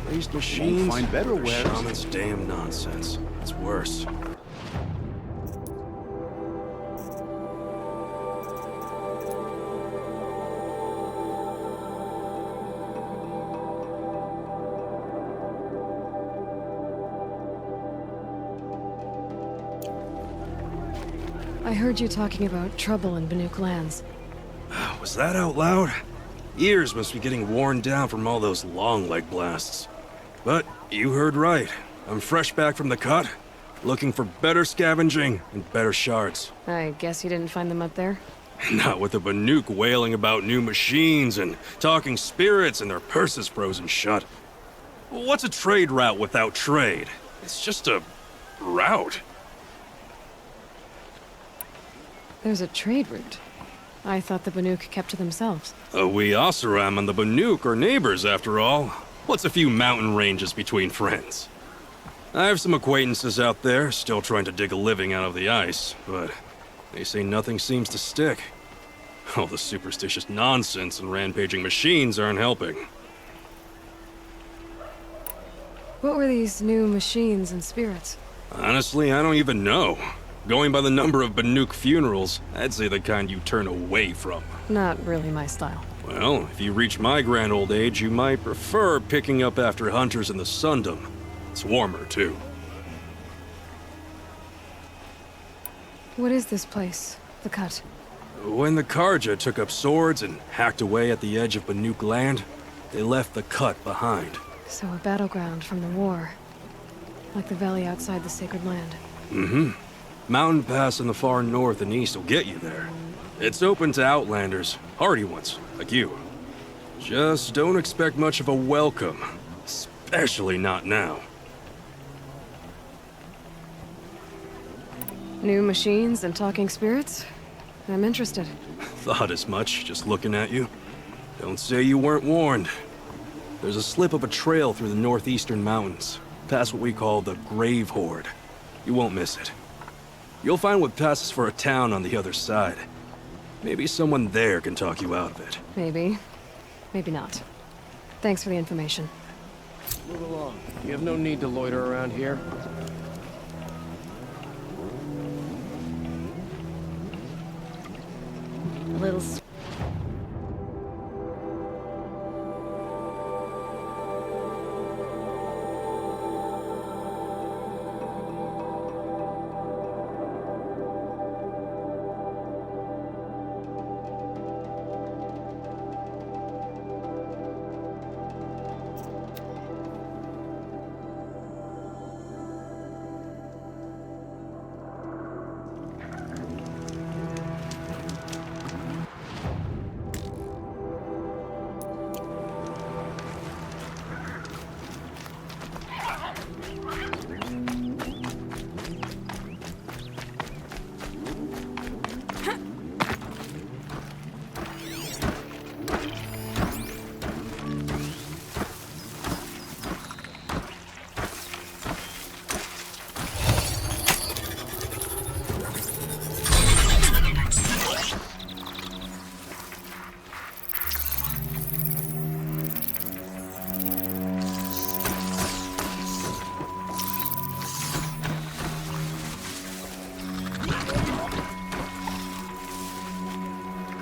Raised machines, find better or wares. shaman's damn nonsense. It's worse. I heard you talking about trouble in Banuk lands. Was that out loud? Ears must be getting worn down from all those long leg blasts. But you heard right. I'm fresh back from the cut, looking for better scavenging and better shards. I guess you didn't find them up there? Not with the Banuk wailing about new machines and talking spirits and their purses frozen shut. What's a trade route without trade? It's just a route. There's a trade route. I thought the Banuk kept to themselves. We Oseram and the Banuk are neighbors, after all. What's a few mountain ranges between friends? I have some acquaintances out there, still trying to dig a living out of the ice, but they say nothing seems to stick. All the superstitious nonsense and rampaging machines aren't helping. What were these new machines and spirits? Honestly, I don't even know. Going by the number of Banuk funerals, I'd say the kind you turn away from. Not really my style. Well, if you reach my grand old age, you might prefer picking up after hunters in the Sundom. It's warmer, too. What is this place? The Cut? When the Karja took up swords and hacked away at the edge of Banuk land, they left the Cut behind. So a battleground from the war. Like the valley outside the Sacred Land. Mm-hmm. Mountain Pass in the far north and east will get you there. It's open to outlanders, hardy ones, like you. Just don't expect much of a welcome, especially not now. New machines and talking spirits? I'm interested. Thought as much, just looking at you. Don't say you weren't warned. There's a slip of a trail through the northeastern mountains, past what we call the Grave Horde. You won't miss it. You'll find what passes for a town on the other side. Maybe someone there can talk you out of it. Maybe. Maybe not. Thanks for the information. Move along. You have no need to loiter around here. A little...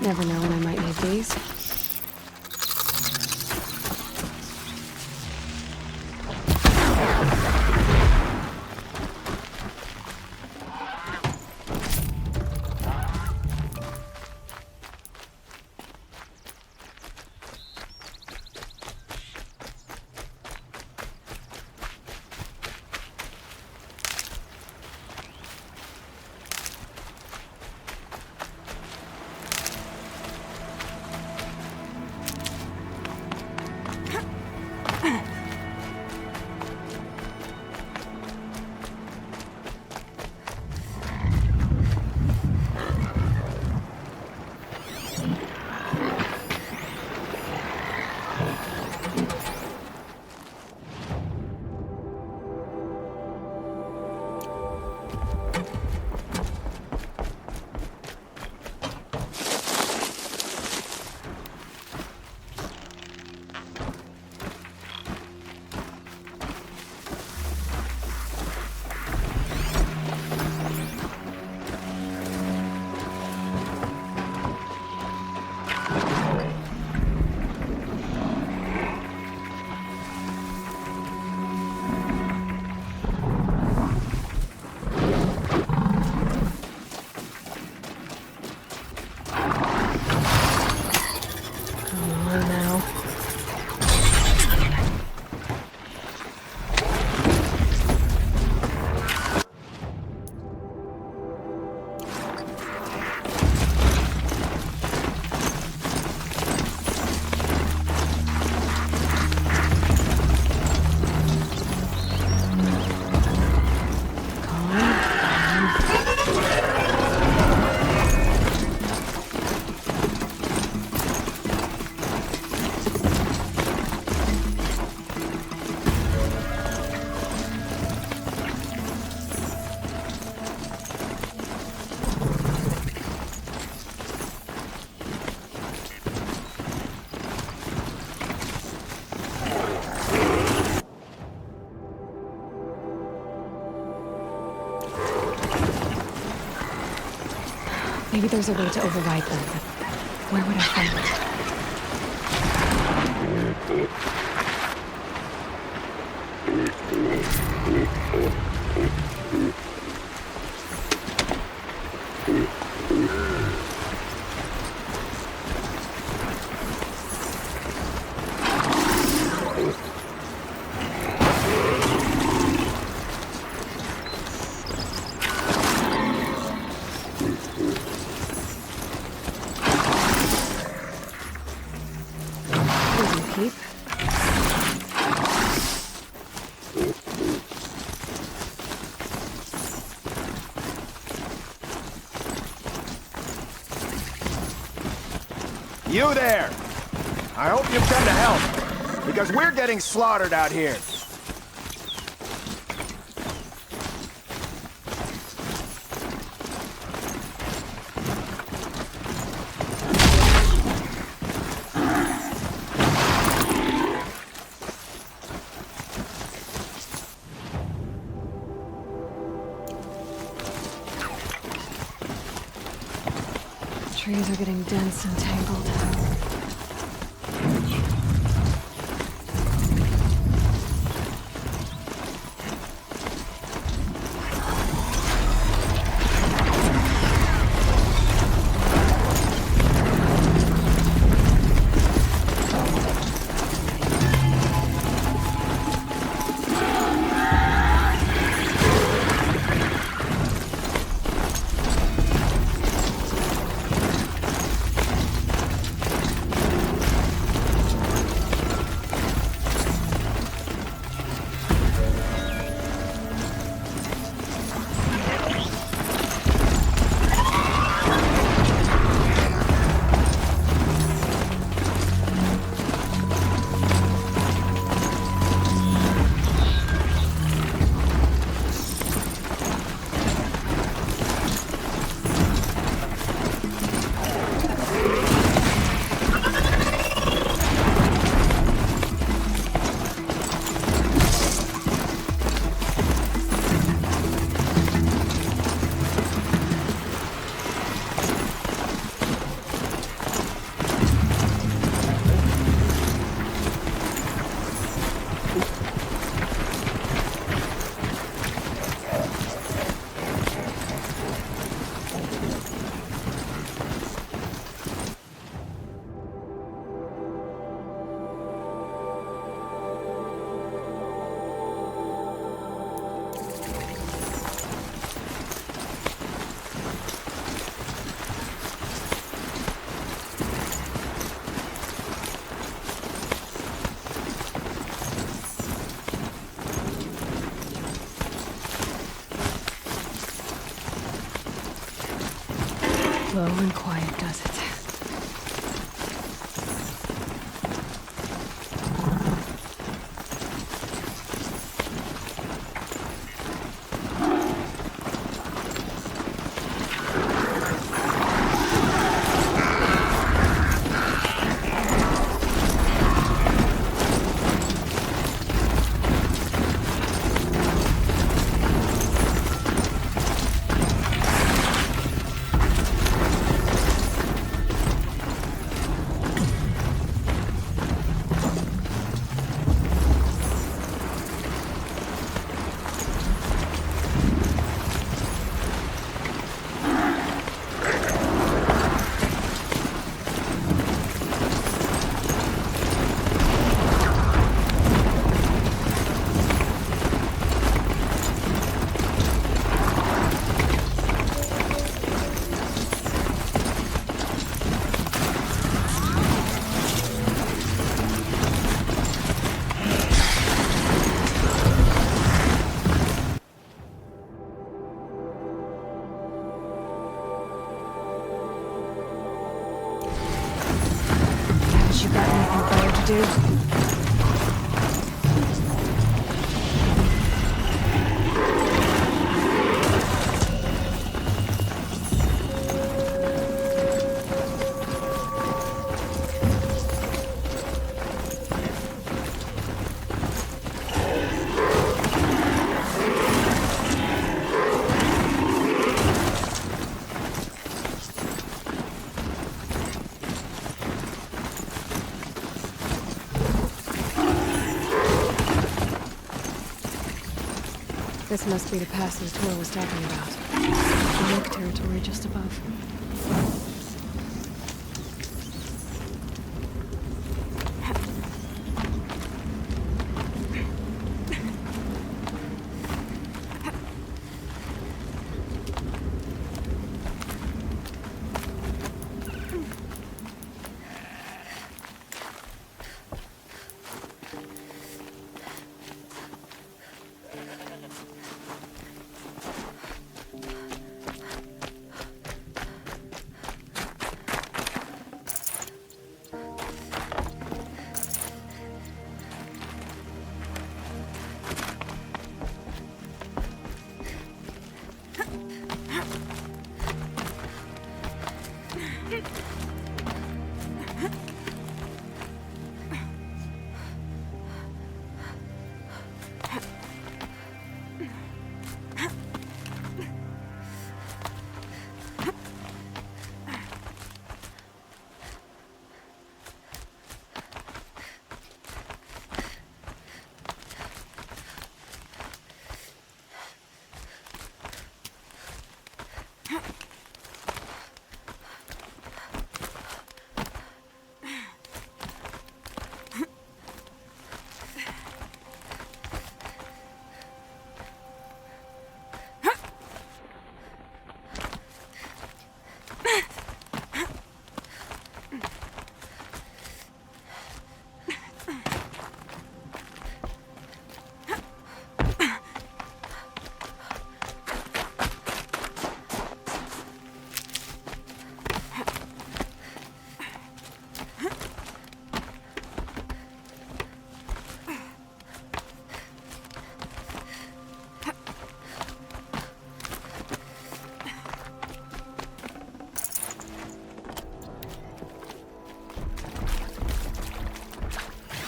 Never know when I might need these. Maybe there's a way to override them, but where would I find it? Keep. You there! I hope you've come to help, because we're getting slaughtered out here. Trees are getting dense and tangled. Slow and quiet does it. This must be the passage Tor was talking about. Lake territory just above.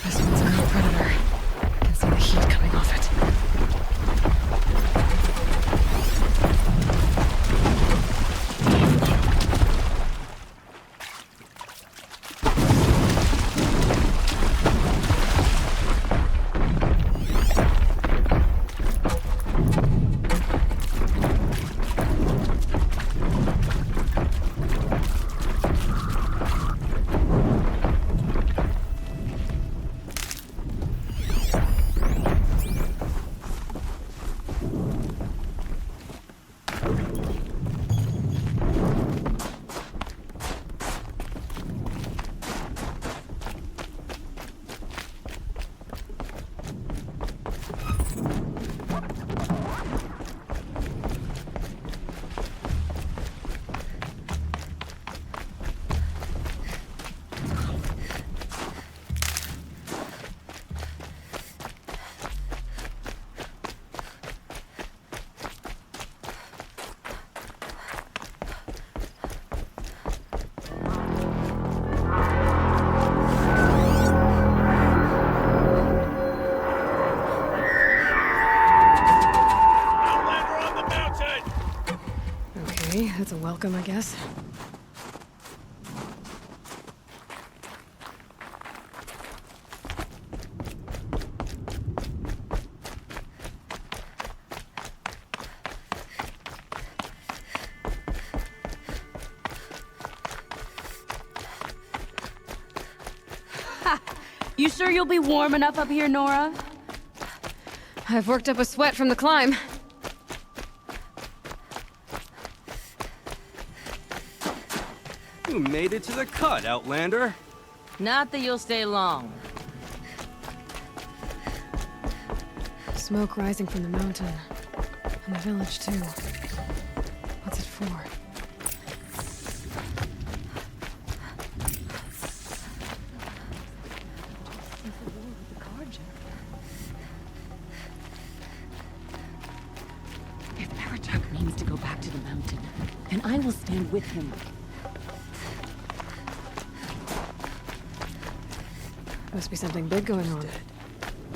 This one's a real predator. I can see the heat coming off it. Okay, that's a welcome, I guess. You sure you'll be warm enough up here, Nora? I've worked up a sweat from the climb. You made it to the cut, Outlander. Not that you'll stay long. Smoke rising from the mountain. And the village, too. What's it for? If Baratak means to go back to the mountain, then I will stand with him. Must be something big going on.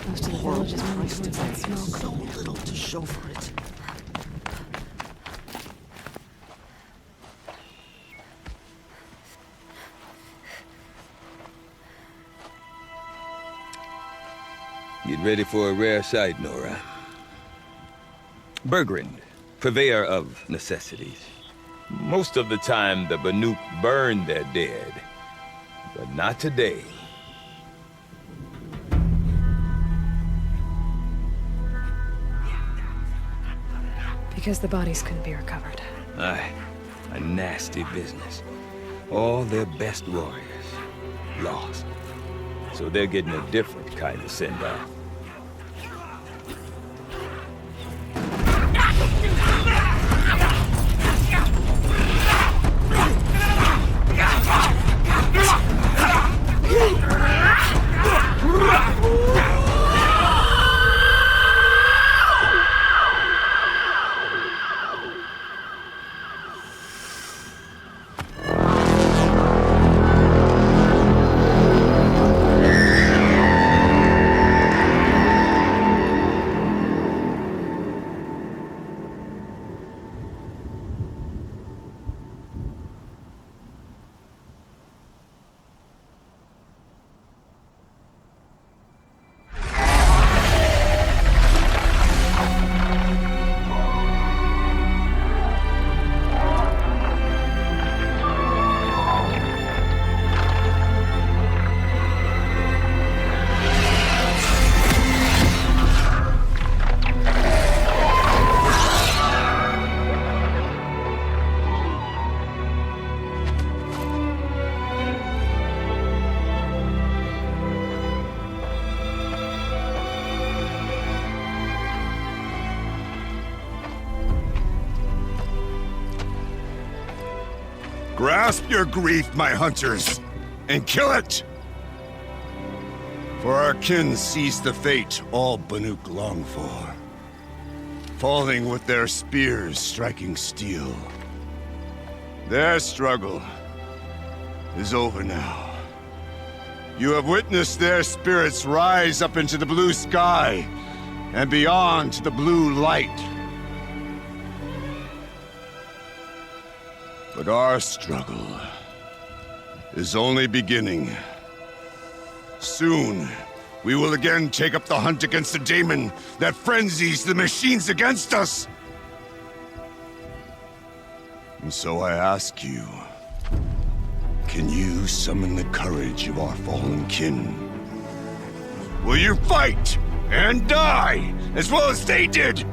Most of the village is moving towards that smoke. So little to show for it. Get ready for a rare sight, Nora. Bergrand, purveyor of necessities. Most of the time, the Banuk burn their dead. But not today. Because the bodies couldn't be recovered. Aye, a nasty business. All their best warriors lost. So they're getting a different kind of send-off. Grasp your grief, my hunters, and kill it! For our kin sees the fate all Banuk long for. Falling with their spears striking steel. Their struggle is over now. You have witnessed their spirits rise up into the blue sky and beyond to the blue light. But our struggle is only beginning. Soon, we will again take up the hunt against the daemon that frenzies the machines against us. And so I ask you, can you summon the courage of our fallen kin? Will you fight and die as well as they did?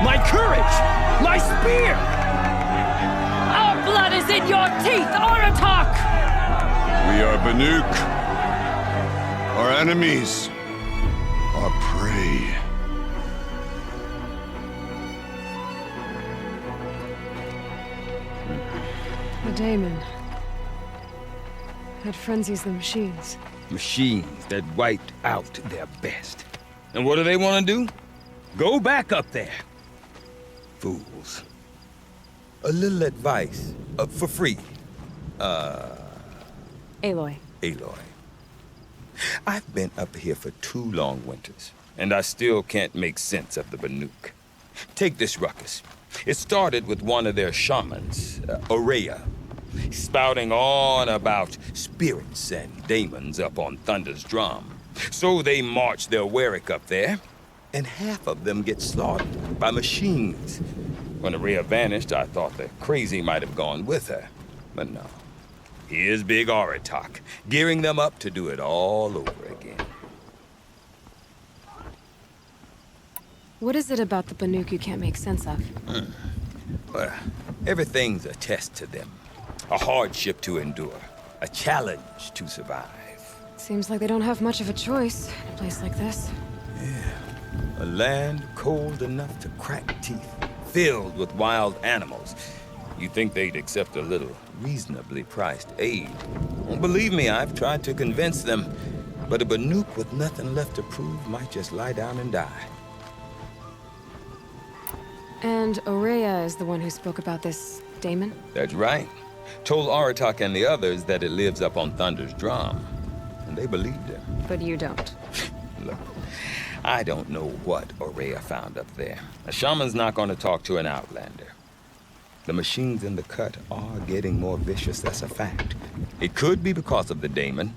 My courage! My spear! Our blood is in your teeth, Aratak! We are Banuk. Our enemies are prey. The daemon. That frenzies the machines. Machines that wiped out their best. And what do they want to do? Go back up there. Fools. A little advice, for free. Aloy. Aloy. I've been up here for 2 long winters, and I still can't make sense of the Banuk. Take this ruckus. It started with one of their shamans, Ourea, spouting on about spirits and daemons up on Thunder's drum. So they march their Warwick up there, and half of them get slaughtered by machines. When Ourea vanished, I thought the crazy might have gone with her, but no. Here's Big Aratak, gearing them up to do it all over again. What is it about the Banuk you can't make sense of? Well, everything's a test to them. A hardship to endure. A challenge to survive. Seems like they don't have much of a choice in a place like this. A land cold enough to crack teeth, filled with wild animals. You'd think they'd accept a little reasonably priced aid. Well, believe me, I've tried to convince them, but a Banuk with nothing left to prove might just lie down and die. And Ourea is the one who spoke about this daemon? That's right. Told Aratak and the others that it lives up on Thunder's drum. And they believed him. But you don't. Look, I don't know what Ourea found up there. A shaman's not going to talk to an outlander. The machines in the cut are getting more vicious, that's a fact. It could be because of the daemon,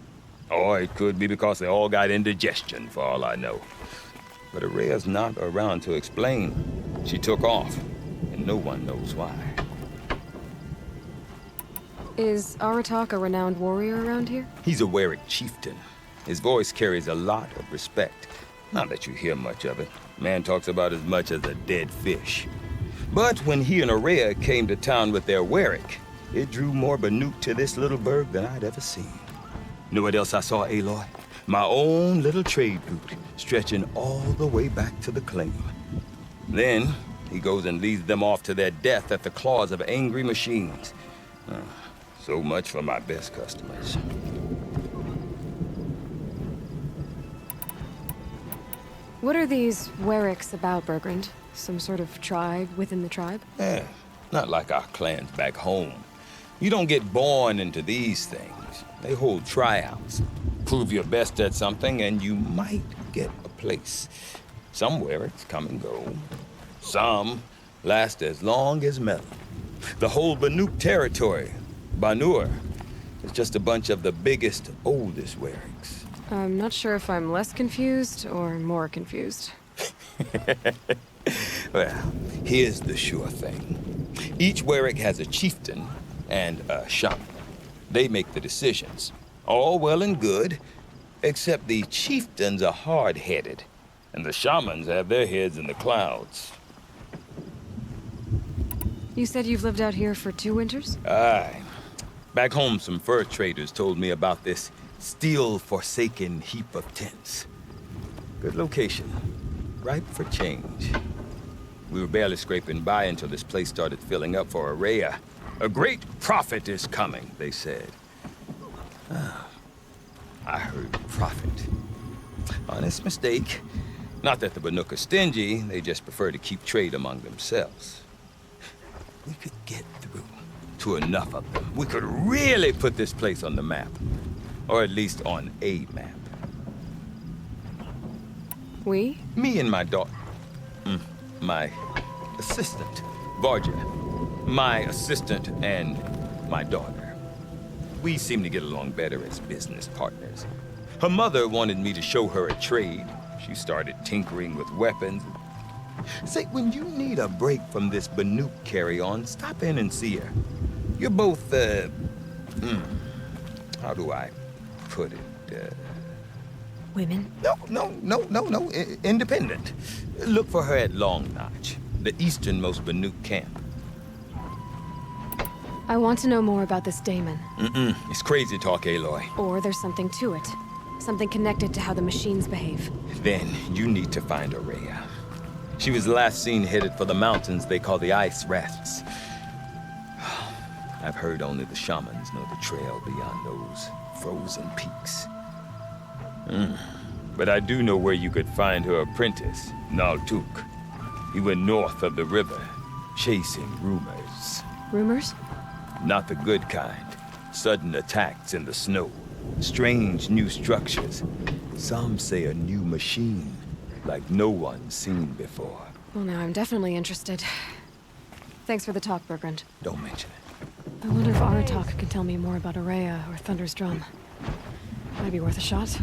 or it could be because they all got indigestion, for all I know. but Araya's not around to explain. She took off, and no one knows why. Is Aratak a renowned warrior around here? He's a Werik chieftain. His voice carries a lot of respect. Not that you hear much of it. Man talks about as much as a dead fish. But when he and Araya came to town with their Werik, it drew more Banuk to this little burg than I'd ever seen. Know what else I saw, Aloy? My own little trade route, stretching all the way back to the claim. Then, he goes and leads them off to their death at the claws of angry machines. So much for my best customers. What are these Weriks about, Bergrand? Some sort of tribe within the tribe? Not like our clans back home. You don't get born into these things. They hold tryouts. Prove your best at something and you might get a place. Some Weriks come and go. Some last as long as metal. The whole Banuk territory, Banur, is just a bunch of the biggest, oldest Weriks. I'm not sure if I'm less confused or more confused. Well, here's the sure thing. Each Werik has a chieftain and a shaman. They make the decisions. All well and good, except the chieftains are hard-headed, and the shamans have their heads in the clouds. You said you've lived out here for 2 winters? Aye. Back home, some fur traders told me about this steel-forsaken heap of tents. Good location. Ripe for change. We were barely scraping by until this place started filling up for Araya. A great prophet is coming, they said. I heard prophet. Honest mistake. Not that the Banuk are stingy, they just prefer to keep trade among themselves. We could get through to enough of them. We could really put this place on the map. Or at least on a map. We? Me and my daughter. My assistant, Varja. My assistant and my daughter. We seem to get along better as business partners. Her mother wanted me to show her a trade. She started tinkering with weapons. Say, when you need a break from this Banuk carry-on, stop in and see her. You're both, how do I put it? Women? No. Independent. Look for her at Long Notch, the easternmost Banuk camp. I want to know more about this Daemon. It's crazy talk, Aloy. Or there's something to it. Something connected to how the machines behave. Then you need to find Araya. She was last seen headed for the mountains they call the Ice Rafts. I've heard only the shamans know the trail beyond those frozen peaks. But I do know where you could find her apprentice, Naltuk. He went north of the river, chasing rumors. Rumors? Not the good kind. Sudden attacks in the snow. Strange new structures. Some say a new machine, like no one's seen before. Well, now I'm definitely interested. Thanks for the talk, Bergrand. Don't mention it. I wonder if Aratak can tell me more about Araya or Thunder's Drum. Might be worth a shot.